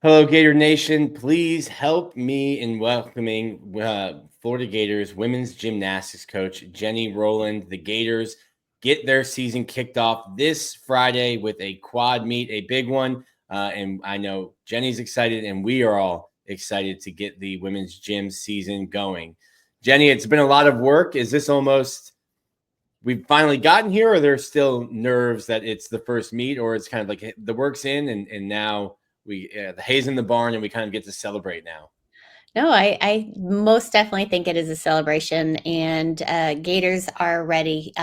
Hello, Gator Nation. Please help me in welcoming Florida Gators women's gymnastics coach Jenny Rowland. The Gators get their season kicked off this Friday with a quad meet, a big one. And I know Jenny's excited, and we are all excited to get the women's gym season going. Jenny, it's been a lot of work. Is this almost we've finally gotten here, or there's still nerves that it's the first meet, or it's kind of like the work's in and now the hay's in the barn and we kind of get to celebrate now? No, I most definitely think it is a celebration, and Gators are ready.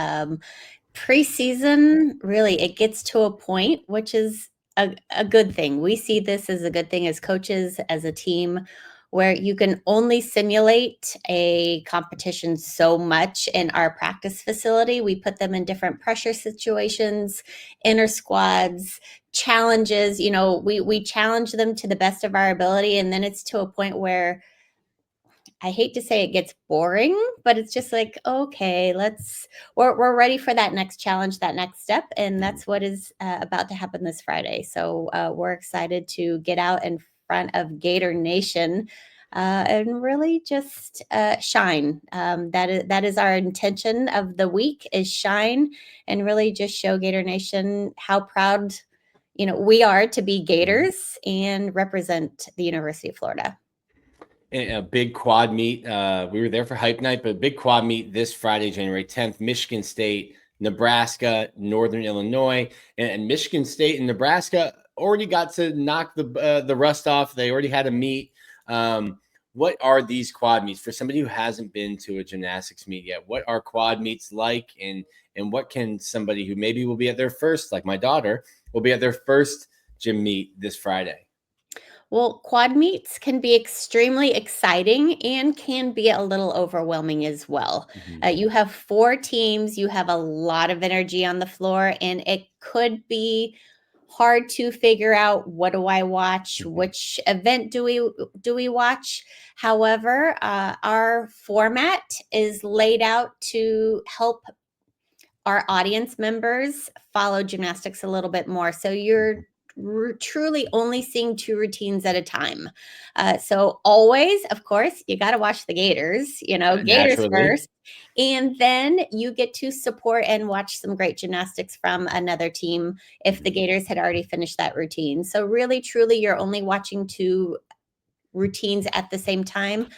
Preseason, really, it gets to a point, which is a good thing. We see this as a good thing as coaches, as a team, where you can only simulate a competition so much in our practice facility. We put them in different pressure situations, inner squads, challenges. We challenge them to the best of our ability, and then it's to a point where I hate to say it gets boring, but it's just like, okay, we're ready for that next challenge, that next step. And that's what is about to happen this Friday. So we're excited to get out in front of Gator Nation and really just shine. That is our intention of the week, is shine and really just show Gator Nation how proud, we are to be Mhm. Gators and represent the University of Florida. A big quad meet. We were there for hype night, but a big quad meet this Friday, January 10th. Michigan State, Nebraska, Northern Illinois, and Michigan State and Nebraska already got to knock the rust off. They already had a meet. What are these quad meets for somebody who hasn't been to a gymnastics meet yet? What are quad meets like, and what can somebody who maybe will be at their first, like my daughter, will be at their first gym meet this Friday? Well, quad meets can be extremely exciting and can be a little overwhelming as well. Mhm. You have four teams, you have a lot of energy on the floor, and it could be hard to figure out, what do I watch, Mhm. which event do we watch. However, our format is laid out to help our audience members follow gymnastics a little bit more. So you're truly only seeing two routines at a time. So always, of course, you got to watch the Gators, Gators Naturally. first. And then you get to support and watch some great gymnastics from another team if the Mhm. Gators had already finished that routine. So, really, truly, you're only watching two routines at the same time.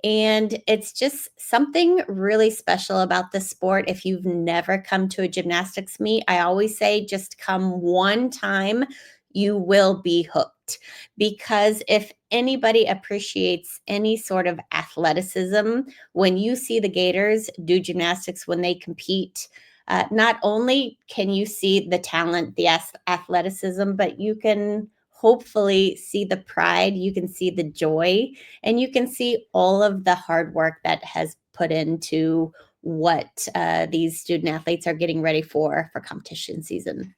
And it's just something really special about the sport. If you've never come to a gymnastics meet, I always say just come one time, you will be hooked. Because if anybody appreciates any sort of athleticism, when you see the Gators do gymnastics when they compete, not only can you see the talent, the athleticism, but you can hopefully see the pride, you can see the joy, and you can see all of the hard work that has put into what these student athletes are getting ready for competition season.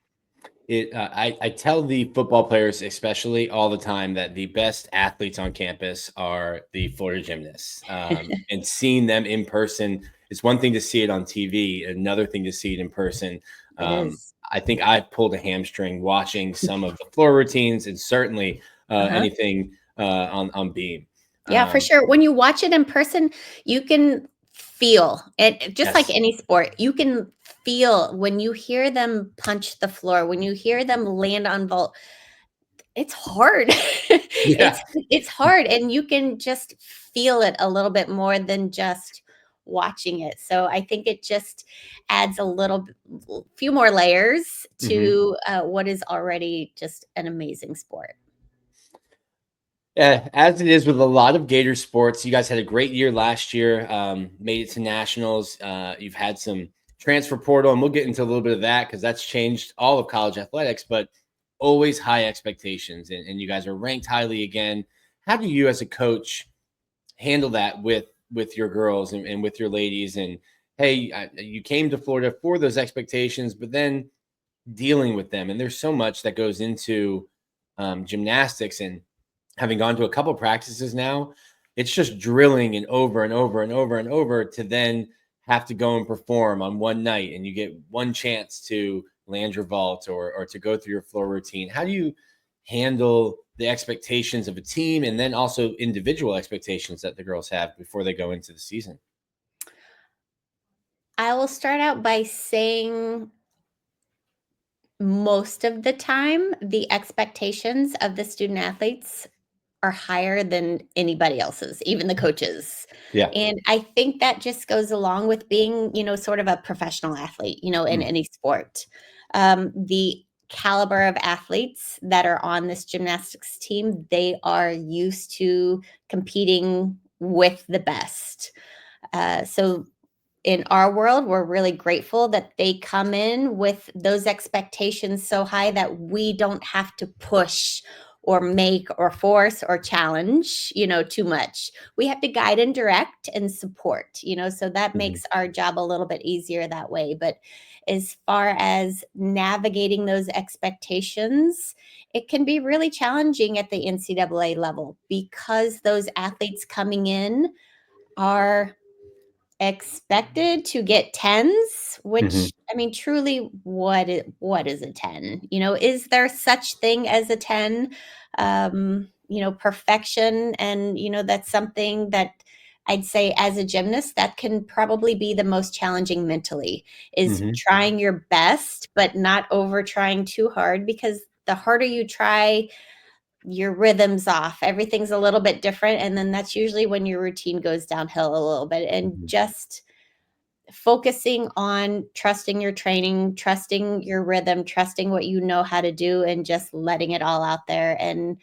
I tell the football players, especially, all the time that the best athletes on campus are the Florida gymnasts. And seeing them in person, it's one thing to see it on TV, another thing to see it in person. It is. I think I pulled a hamstring watching some of the floor routines, and certainly Uh-huh. anything on beam. Yeah, for Um, sure. When you watch it in person, you can feel it, just like yes. any sport. You can feel when you hear them punch the floor, when you hear them land on vault. It's hard. Yeah. It's hard, and you can just feel it a little bit more than just watching it. So I think it just adds a few more layers Mhm. to what is already just an amazing sport. Yeah, as it is with a lot of Gator sports, you guys had a great year last year. Made it to nationals. You've had some transfer portal, and we'll get into a little bit of that because that's changed all of college athletics. But always high expectations, and you guys are ranked highly again. How do you, as a coach, handle that with your girls and with your ladies? And hey, you came to Florida for those expectations, but then dealing with them, and there's so much that goes into gymnastics, and having gone to a couple practices now, it's just drilling and over and over and over and over to then have to go and perform on one night, and you get one chance to land your vault or to go through your floor routine. How do you handle the expectations of a team and then also individual expectations that the girls have before they go into the season? I will start out by saying most of the time, the expectations of the student athletes are higher than anybody else's, even the coaches. Yeah. And I think that just goes along with being, sort of a professional athlete, in Mm. any sport. The caliber of athletes that are on this gymnastics team, they are used to competing with the best. So in our world, we're really grateful that they come in with those expectations so high that we don't have to push or make or force or challenge, too much. We have to guide and direct and support, so that Mm-hmm. makes our job a little bit easier that way. But as far as navigating those expectations, it can be really challenging at the NCAA level because those athletes coming in are expected to get 10s, Mm-hmm. which, I mean, truly, what is a 10? Is there such thing as a 10? Perfection, and, that's something that I'd say as a gymnast, that can probably be the most challenging mentally, is Mm-hmm. trying your best, but not over trying too hard, because the harder you try, your rhythm's off. Everything's a little bit different. And then that's usually when your routine goes downhill a little bit. And Mm-hmm. just focusing on trusting your training, trusting your rhythm, trusting what you know how to do, and just letting it all out there. And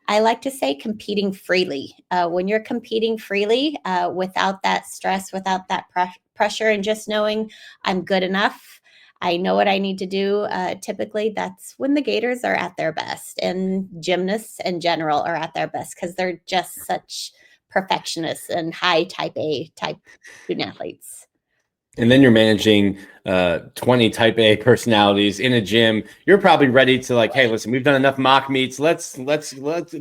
I like to say competing freely. When you're competing freely, without that stress, without that pressure, and just knowing I'm good enough, I know what I need to do. Typically, that's when the Gators are at their best, and gymnasts in general are at their best because they're just such perfectionists and high type A type student athletes. And then you're managing 20 type A personalities in a gym. You're probably ready to like, hey, listen, we've done enough mock meets. Let's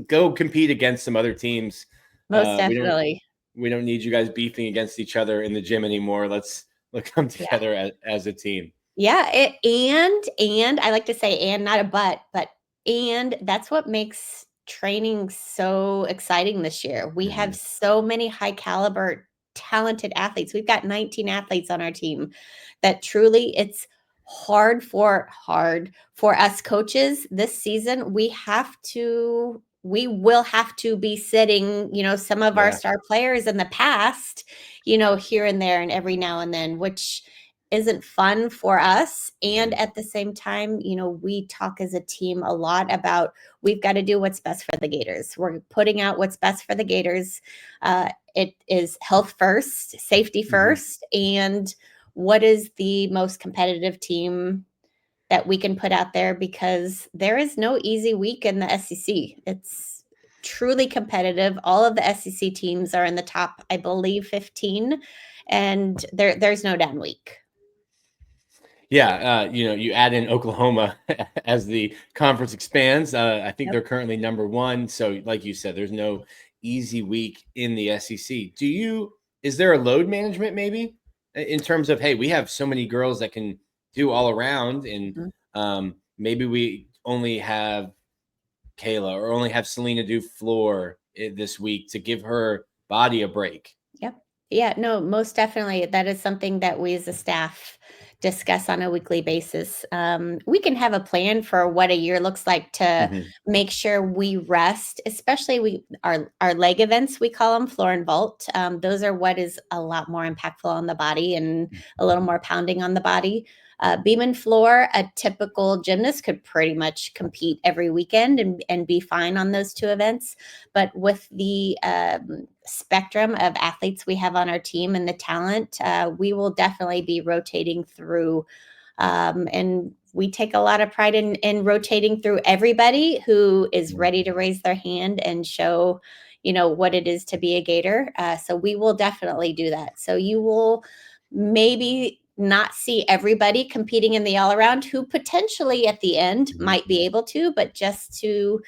go compete against some other teams. Most We don't definitely. we don't need you guys beefing against each other in the gym anymore. Let's come Yeah. together as a team. Yeah, and I like to say and, not a but and that's what makes training so exciting this year. We have Mhm. so many high caliber talented athletes. We've got 19 athletes on our team that truly it's hard for us coaches this season. We will have to be sitting, some of our Yeah. star players in the past, here and there and every now and then, which isn't fun for us. And Mhm. at the same time, we talk as a team a lot about we've got to do what's best for the Gators. We're putting out what's best for the Gators. It is health first, safety Mhm. first, and what is the most competitive team that we can put out there, because there is no easy week in the SEC. It's truly competitive. All of the SEC teams are in the top, I believe, 15, and there's no down week. Yeah, you add in Oklahoma as the conference expands. I think Yep. they're currently number one. So, like you said, there's no easy week in the SEC. Is there a load management maybe in terms of, hey, we have so many girls that can do all around, and Mhm. maybe we only have Kayla or only have Selena do floor this week to give her body a break. Yep. Yeah, no, most definitely. That is something that we as a staff discuss on a weekly basis. We can have a plan for what a year looks like to Mhm. make sure we rest, especially our leg events, we call them floor and vault. Those are what is a lot more impactful on the body and a little more pounding on the body. Beam and floor, a typical gymnast could pretty much compete every weekend and be fine on those two events. But with the spectrum of athletes we have on our team and the talent, we will definitely be rotating through. And we take a lot of pride in rotating through everybody who is ready to raise their hand and show, what it is to be a Gator. So we will definitely do that. So you will maybe not see everybody competing in the all around who potentially at the end Mhm. might be able to, but just to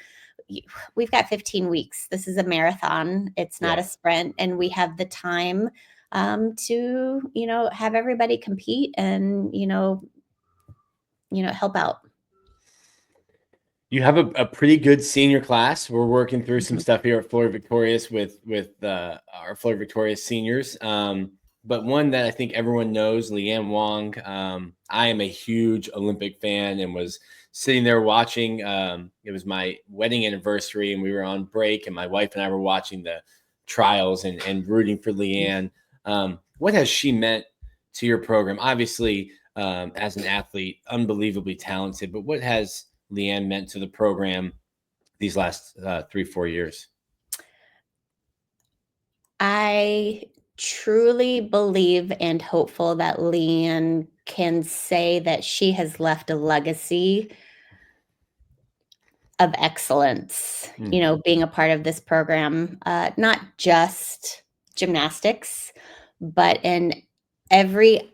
we've got 15 weeks. This is a marathon. It's not Yeah. a sprint, and we have the time to, have everybody compete and, help out. You have a pretty good senior class. We're working through some stuff here at Florida Victorious with our Florida Victorious seniors. But one that I think everyone knows, Leanne Wong. I am a huge Olympic fan and was sitting there watching. It was my wedding anniversary, and we were on break, and my wife and I were watching the trials and rooting for Leanne. What has she meant to your program? Obviously, as an athlete, unbelievably talented, but what has Leanne meant to the program these last 3-4 years? I truly believe and hopeful that Leanne can say that she has left a legacy of excellence, being a part of this program, not just gymnastics, but in every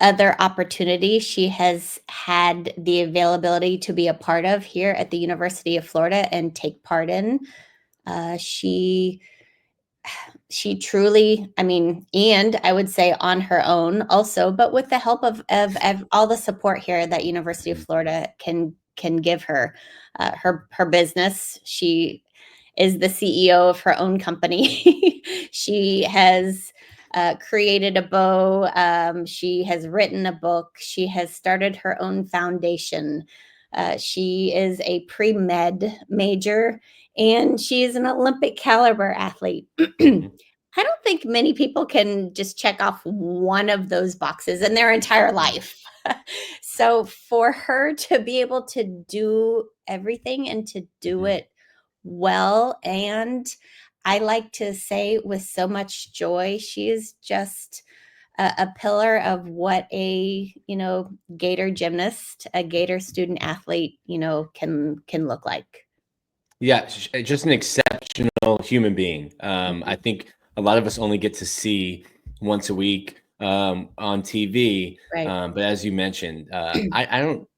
other opportunity she has had the availability to be a part of here at the University of Florida and take part in. She truly, I mean, and I would say on her own also, but with the help of all the support here that University of Florida can give her. Her business, she is the CEO of her own company. She has created a bow. She has written a book. She has started her own foundation. She is a pre-med major, and she is an Olympic caliber athlete. I don't think many people can just check off one of those boxes in their entire life. So for her to be able to do everything and to do it well, and I like to say with so much joy, she is just a pillar of what a Gator gymnast, a Gator student athlete, can look like. Yeah, just an exceptional human being. I think a lot of us only get to see once a week on TV. Right. But as you mentioned, I don't.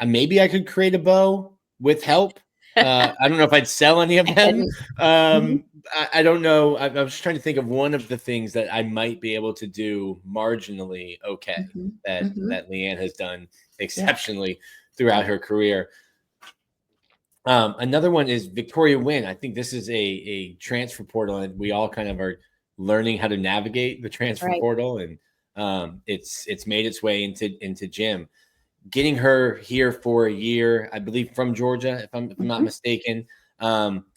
Maybe I could create a bow with help. I don't know if I'd sell any of them. And mhm, I don't know. I was trying to think of one of the things that I might be able to do marginally okay mhm, that mhm. Leanne has done Yep, exceptionally throughout yep, her career. Another one is Victoria Wynn. I think this is a transfer portal, and we all kind of are learning how to navigate the transfer right. portal, and it's made its way into gym. Getting her here for a year, I believe, from Georgia, if I'm not Mhm. mistaken.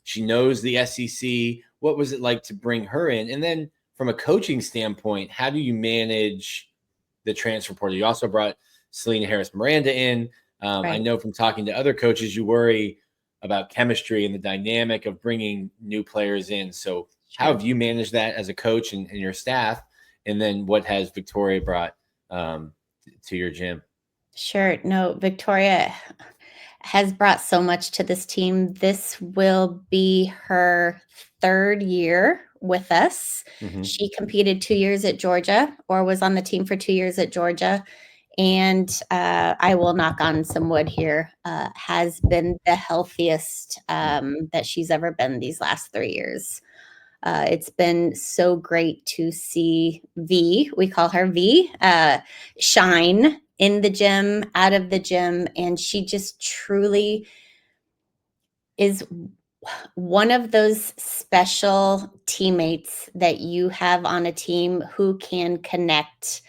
She knows the SEC. What was it like to bring her in? And then from a coaching standpoint, how do you manage the transfer portal? You also brought Selena Harris Miranda in. I Right, know from talking to other coaches, you worry about chemistry and the dynamic of bringing new players in. So, how sure. have you managed that as a coach and your staff? And then, what has Victoria brought to your gym? Sure. No, Victoria has brought so much to this team. This will be her 3rd year with us. Mm-hmm. She competed 2 years at Georgia, or was on the team for 2 years at Georgia, and, I will knock on some wood here, has been the healthiest, that she's ever been these last 3 years. It's been so great to see V, we call her V, shine in the gym, out of the gym, and she just truly is one of those special teammates that you have on a team who can connect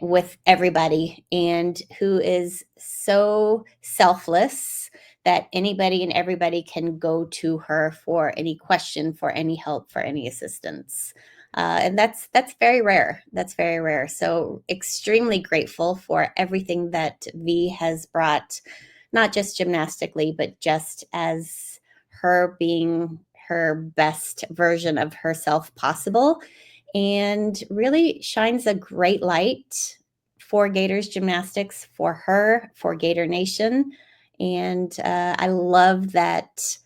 with everybody and who is so selfless that anybody and everybody can go to her for any question, for any help, for any assistance. And that's very rare. That's very rare. So extremely grateful for everything that V has brought, not just gymnastically, but just as her being her best version of herself possible, and really shines a great light for Gators gymnastics, for her, for Gator Nation. And I love that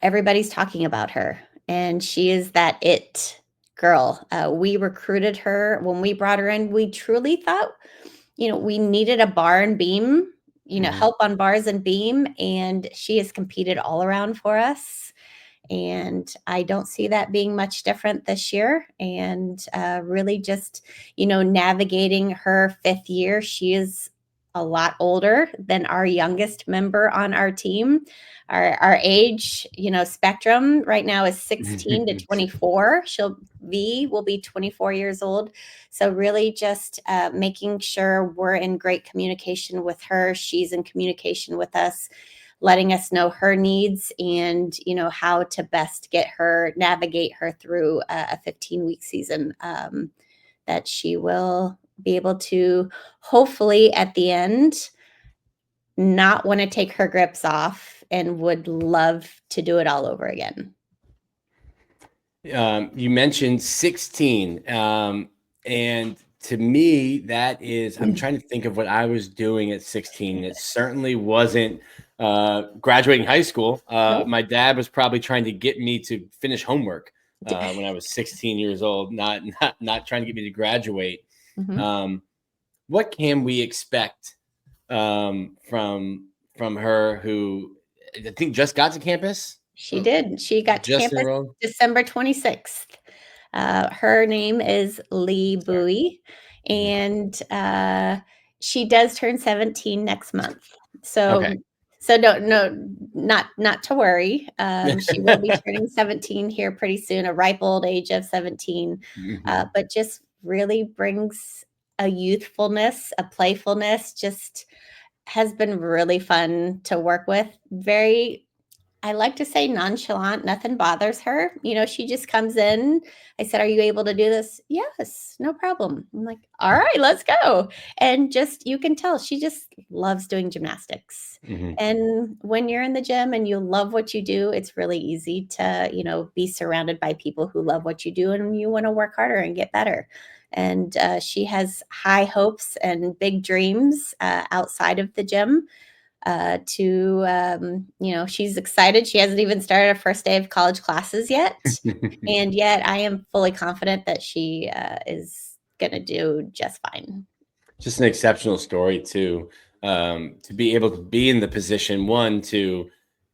everybody's talking about her. And she is that it girl. We recruited her when we brought her in. We truly thought, we needed a bar and beam, Mm-hmm. help on bars and beam. And she has competed all around for us. And I don't see that being much different this year. And really just, navigating her 5th year. She is a lot older than our youngest member on our team. Our age, spectrum right now is 16 to 24. Will be 24 years old. So really just making sure we're in great communication with her. She's in communication with us, letting us know her needs and, how to best navigate her through a 15-week season, that she will be able to, hopefully at the end, not want to take her grips off and would love to do it all over again. You mentioned 16. And to me, that is, I'm trying to think of what I was doing at 16. It certainly wasn't graduating high school. Nope. My dad was probably trying to get me to finish homework when I was 16 years old, not trying to get me to graduate. Mm-hmm. What can we expect from her, who I think just got to campus? She did. She got to Just campus enrolled. December 26th. Her name is Lee Sorry. Bowie, and she does turn 17 next month. Okay. So no, not to worry. She will be turning 17 here pretty soon, a ripe old age of 17, but just really brings a youthfulness, a playfulness, just has been really fun to work with. I like to say nonchalant, nothing bothers her. She just comes in. I said, "Are you able to do this?" "Yes, no problem." I'm like, "All right, let's go." And just, you can tell she just loves doing gymnastics. And when you're in the gym and you love what you do, it's really easy to, be surrounded by people who love what you do and you want to work harder and get better. And she has high hopes and big dreams outside of the gym, she's excited. She hasn't even started her first day of college classes yet. And yet I am fully confident that she is going to do just fine. Just an exceptional story too, to be able to be in the position, one, to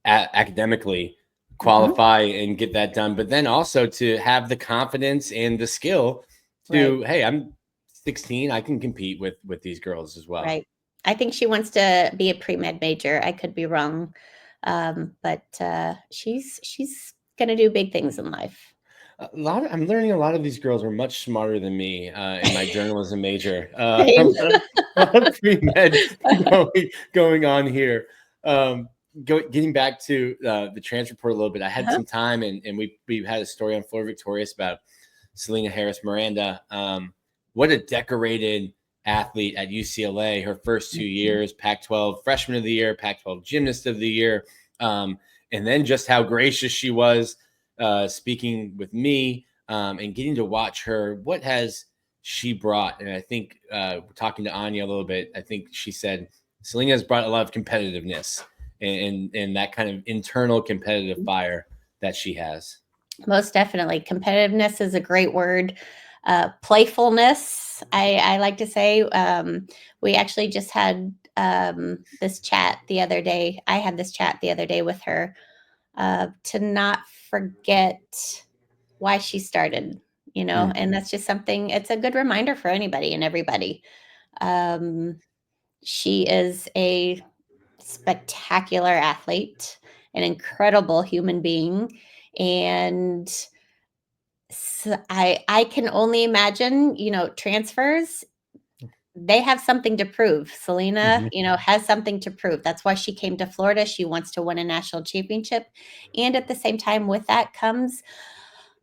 academically Mhm. qualify and get that done, but then also to have the confidence and the skill Right, to, hey, I'm 16, I can compete with these girls as well. right. I think she wants to be a pre-med major. I could be wrong. But she's going to do big things in life. I'm learning a lot of these girls are much smarter than me in my journalism major. Same. A lot of pre-med going on here. Getting back to the transfer portal a little bit, I had Uh-huh. some time, and we had a story on Florida Victorious about Selena Harris Miranda. What a decorated athlete at UCLA. Her first 2 years, Pac-12 Freshman of the Year, Pac-12 Gymnast of the Year, and then just how gracious she was speaking with me, and getting to watch her. What has she brought? And I think talking to Anya a little bit, I think she said Selena has brought a lot of competitiveness and that kind of internal competitive fire that she has. Most definitely. Competitiveness is a great word. Playfulness, I like to say. We actually just had this chat the other day. I had this chat the other day with her, to not forget why she started, Mm. and that's just something, it's a good reminder for anybody and everybody. Um, she is a spectacular athlete, an incredible human being, and I can only imagine, transfers, they have something to prove. Selena, Mhm. has something to prove. That's why she came to Florida. She wants to win a national championship. And at the same time, with that comes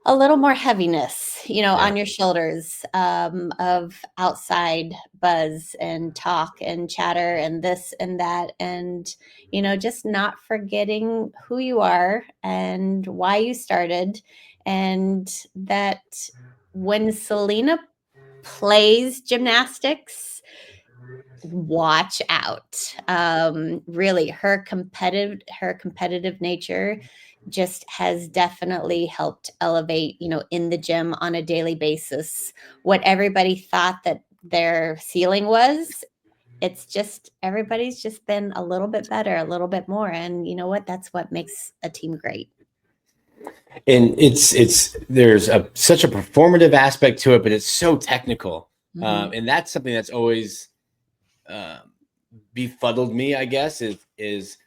a little more heaviness, Yeah. on your shoulders, of outside buzz and talk and chatter and this and that. And, just not forgetting who you are and why you started. And that when Selena plays gymnastics, watch out. Really, her competitive nature just has definitely helped elevate, in the gym on a daily basis. What everybody thought that their ceiling was, it's just everybody's just been a little bit better, a little bit more. And you know what? That's what makes a team great. And it's there's such a performative aspect to it, but it's so technical, Hmm. and that's something that's always uh, befuddled me, I guess, is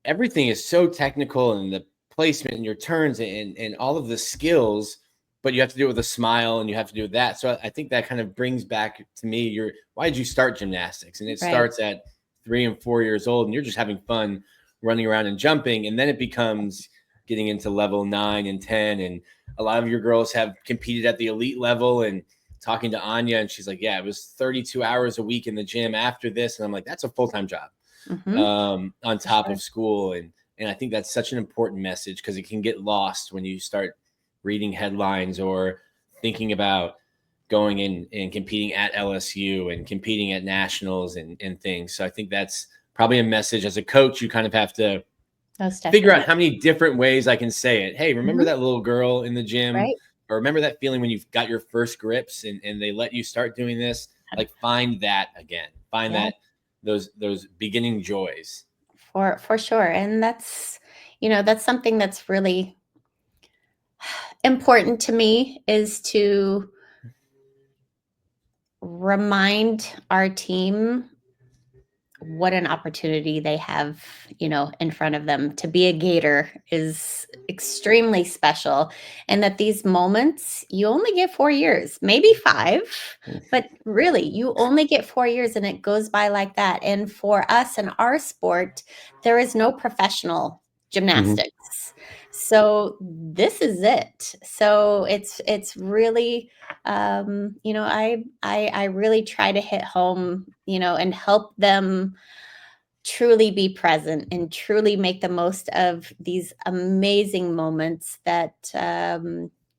everything is so technical, and the placement and your turns and all of the skills, but you have to do it with a smile, and you have to do that. So I think that kind of brings back to me why did you start gymnastics? And it Right. starts at 3 and 4 years old, and you're just having fun running around and jumping. And then it becomes getting into level 9 and 10. And a lot of your girls have competed at the elite level, and talking to Anya, and she's like, yeah, it was 32 hours a week in the gym after this. And I'm like, that's a full-time job Mm-hmm. on For top sure. of school. And I think that's such an important message, because it can get lost when you start reading headlines or thinking about going in and competing at LSU and competing at nationals and things. So I think that's probably a message as a coach. You kind of have to Most figure out definitely. how many different ways I can say it. Hey, remember Mhm. that little girl in the gym, Right. or remember that feeling when you've got your first grips and they let you start doing this? Like, find that again. Find Yeah, that those beginning joys. for sure. And that's something that's really important to me, is to remind our team what an opportunity they have, in front of them. To be a Gator is extremely special. And that these moments, you only get 4 years, maybe five, but really, you only get 4 years, and it goes by like that. And for us in our sport, there is no professional Mhm. gymnastics. So this is it. So it's really, I really try to hit home, and help them truly be present and truly make the most of these amazing moments that,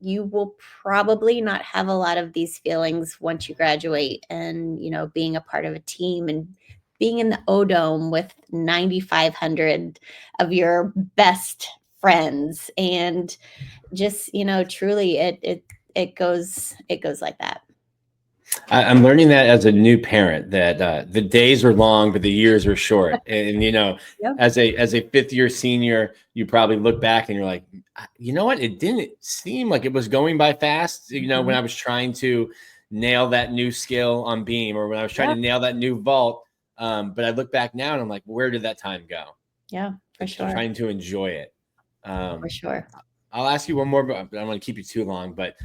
you will probably not have a lot of these feelings once you graduate, and being a part of a team, and being in the O Dome with 9,500 of your best friends, and just, truly, it goes like that. I'm learning that as a new parent, that the days are long, but the years are short. And Yep. as a fifth year senior, you probably look back and you're like, you know what? It didn't seem like it was going by fast. When Mhm. I was trying to nail that new skill on beam, or when I was trying Yeah. to nail that new vault. But I look back now and I'm like, where did that time go? Yeah, for And sure. trying to enjoy it. For Um, sure. I'll ask you one more, but I don't want to keep you too long. But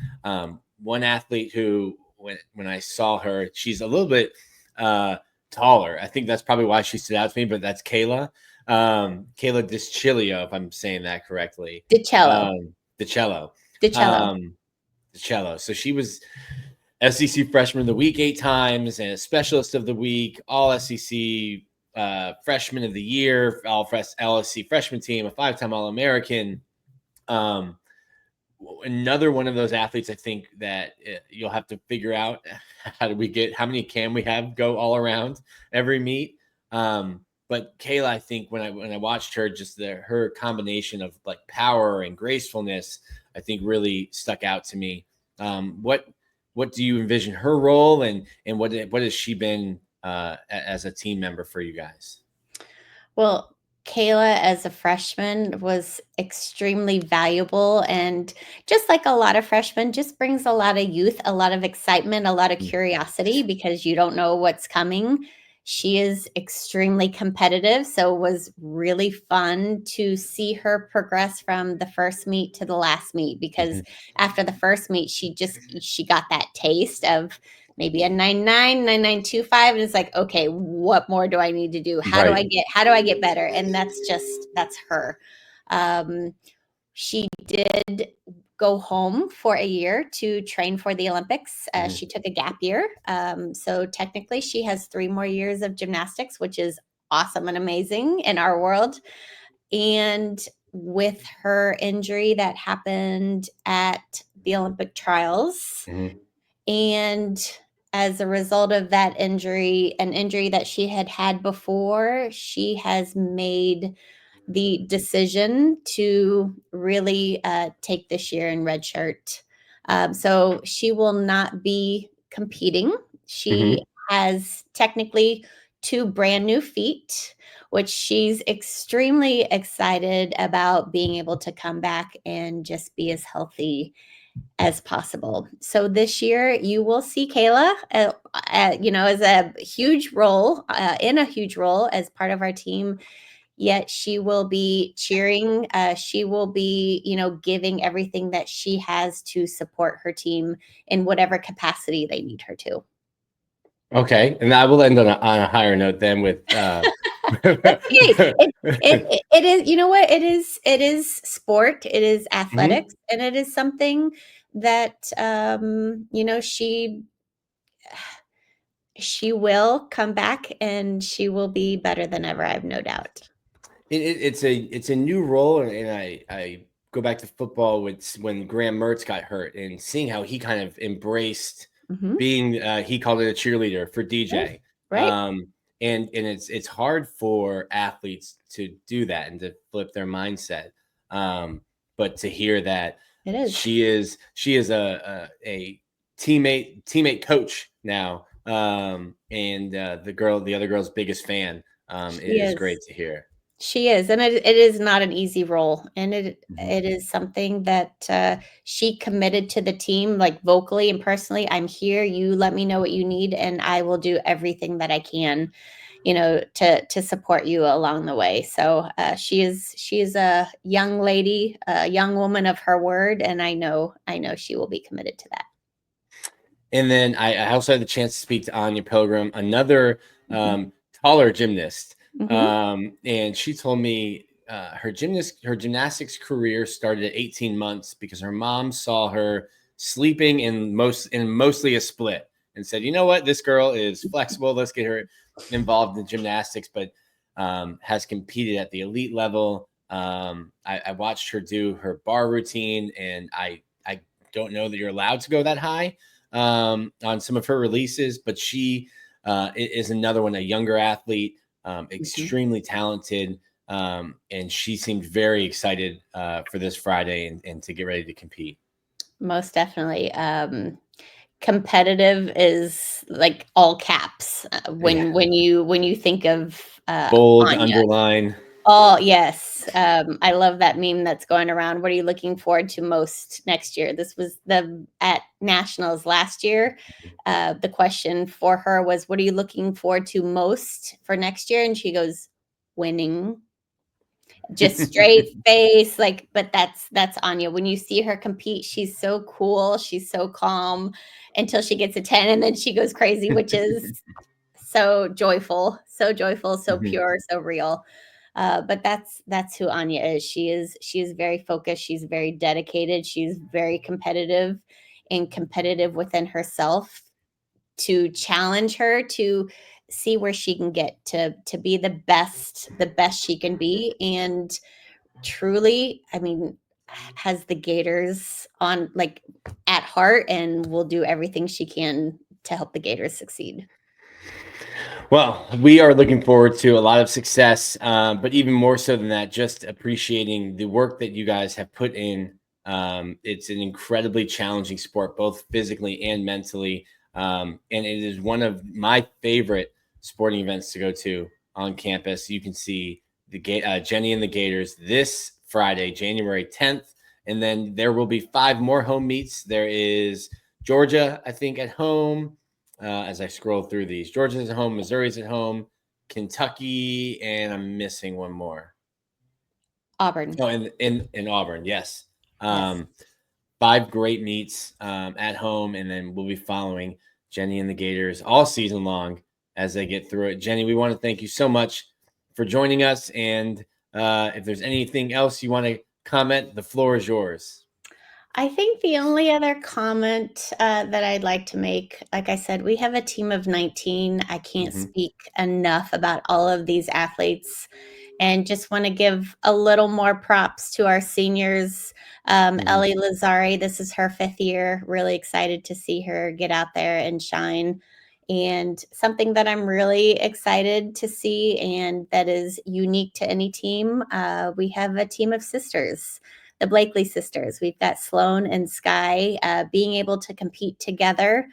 one athlete who, when I saw her, she's a little bit taller. I think that's probably why she stood out to me. But that's Kayla Dischilio, if I'm saying that correctly. DiCello. DiCello. DiCello. Um, DiCello. So she was SEC Freshman of the Week 8 times, and a Specialist of the Week, All SEC Freshman of the Year, All LSC Freshman Team, a 5-time All American. Um, Another one of those athletes, I think that you'll have to figure out how many can we have go all around every meet. But Kayla, I think when I watched her, just her combination of like power and gracefulness, I think really stuck out to me. What do you envision her role, and what has she been as a team member for you guys? Well, Kayla as a freshman was extremely valuable, and just like a lot of freshmen, just brings a lot of youth, a lot of excitement, a lot of curiosity, because you don't know what's coming. She is extremely competitive, so it was really fun to see her progress from the first meet to the last meet, because Mhm. after the first meet, she got that taste of maybe a 999925, and it's like, okay, what more do I need to do? Right. How do I get better? And that's her. She did go home for a year to train for the Olympics. Mhm. She took a gap year, so technically she has 3 more years of gymnastics, which is awesome and amazing in our world. And with her injury that happened at the Olympic trials, Mhm. and as a result of that injury, an injury that she had had before, she has made the decision to really take this year in redshirt. So she will not be competing. She Mhm. has technically two brand new feet, which she's extremely excited about being able to come back and just be as healthy as possible. So this year you will see Kayla, as a huge role, in a huge role as part of our team. Yet she will be cheering. She will be, giving everything that she has to support her team in whatever capacity they need her to. Okay, and I will end on a higher note then with But hey, it is, you know what? It is sport, it is Mhm. athletics, and it is something that, she will come back and she will be better than ever, I have no doubt. It's a new role, and I go back to football with when Graham Mertz got hurt and seeing how he kind of embraced Mhm. being he called it a cheerleader for Right. DJ. Right. Um, and it's hard for athletes to do that and to flip their mindset. Um, but to hear that It is. she is a teammate coach now, and the other girl's biggest fan. It She is is. great to hear. She is, and it is not an easy role, and Mhm. it is something that, she committed to the team, like, vocally and personally, "I'm here, you let me know what you need, and I will do everything that I can, to support you along the way." So, she is a young lady, a young woman of her word, and I know she will be committed to that. And then I also had the chance to speak to Anya Pilgrim, another Mhm. taller gymnast, Mhm. and she told me her gymnastics career started at 18 months because her mom saw her sleeping in mostly a split and said, you know what, this girl is flexible. Let's get her involved in gymnastics, but has competed at the elite level. I watched her do her bar routine, and I don't know that you're allowed to go that high on some of her releases, but she is another one, a younger athlete, Mhm. extremely talented. And she seemed very excited for this Friday and to get ready to compete. Most definitely. Competitive is like all caps, Yeah. when you think of, Bold, Anya. underline. Oh, yes. I love that meme that's going around. What are you looking forward to most next year? This was the at nationals last year. The question for her was, "What are you looking forward to most for next year?" And she goes, "Winning." Just straight face, like, but that's Anya. When you see her compete, she's so cool, she's so calm until she gets a 10 and then she goes crazy, which is so joyful, so Mhm. pure, so real. But that's who Anya is. She is very focused, she's very dedicated, she's very competitive and competitive within herself to challenge her to see where she can get to be the best she can be, and truly, I mean, has the Gators on, like, at heart, and will do everything she can to help the Gators succeed. Well, we are looking forward to a lot of success, but even more so than that, just appreciating the work that you guys have put in. It's an incredibly challenging sport, both physically and mentally, and it is one of my favorite sporting events to go to on campus. You can see Jenny and the Gators this Friday, January 10th, and then there will be 5 more home meets. There is Georgia, I think, at home as I scroll through these. Georgia's at home, Missouri's at home, Kentucky, and I'm missing one more. Auburn. Oh, in Auburn, yes. Yes. Um, 5 great meets at home, and then we'll be following Jenny and the Gators all season long as they get through it. Jenny, we want to thank you so much for joining us, and if there's anything else you want to comment, the floor is yours. I think the only other comment, that I'd like to make, like I said, we have a team of 19. I can't Mhm. speak enough about all of these athletes, and just want to give a little more props to our seniors. Mhm. Ellie Lazari, this is her 5th year. Really excited to see her get out there and shine. And something that I'm really excited to see, and that is unique to any team, we have a team of sisters, the Blakely sisters. We've got Sloan and Sky, being able to compete together,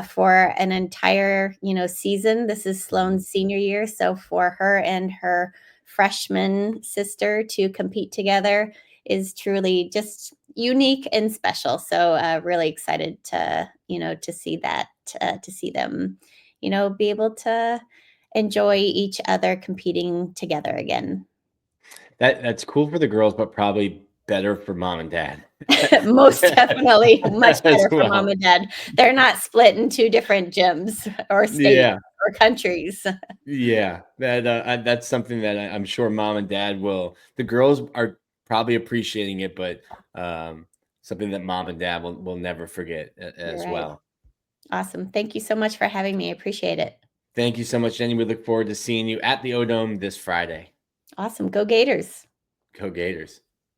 for an entire season. This is Mhm. Sloan's senior year, so for her and her freshman sister to compete together is truly just unique and special. So really excited to, to see that, to see them, be able to enjoy each other competing together again. That's cool for the girls, but probably better for mom and dad. Most definitely much As better for mom well. and dad. They're not split in 2 different gyms or states Yeah. or countries. Yeah, that's something that I'm sure mom and dad will. The girls are probably appreciating it, but something that mom and dad will never forget You're as right. well. Awesome. Thank you so much for having me. I appreciate it. Thank you so much, Jenny. We look forward to seeing you at the O Dome this Friday. Awesome. Go Gators. Go Gators!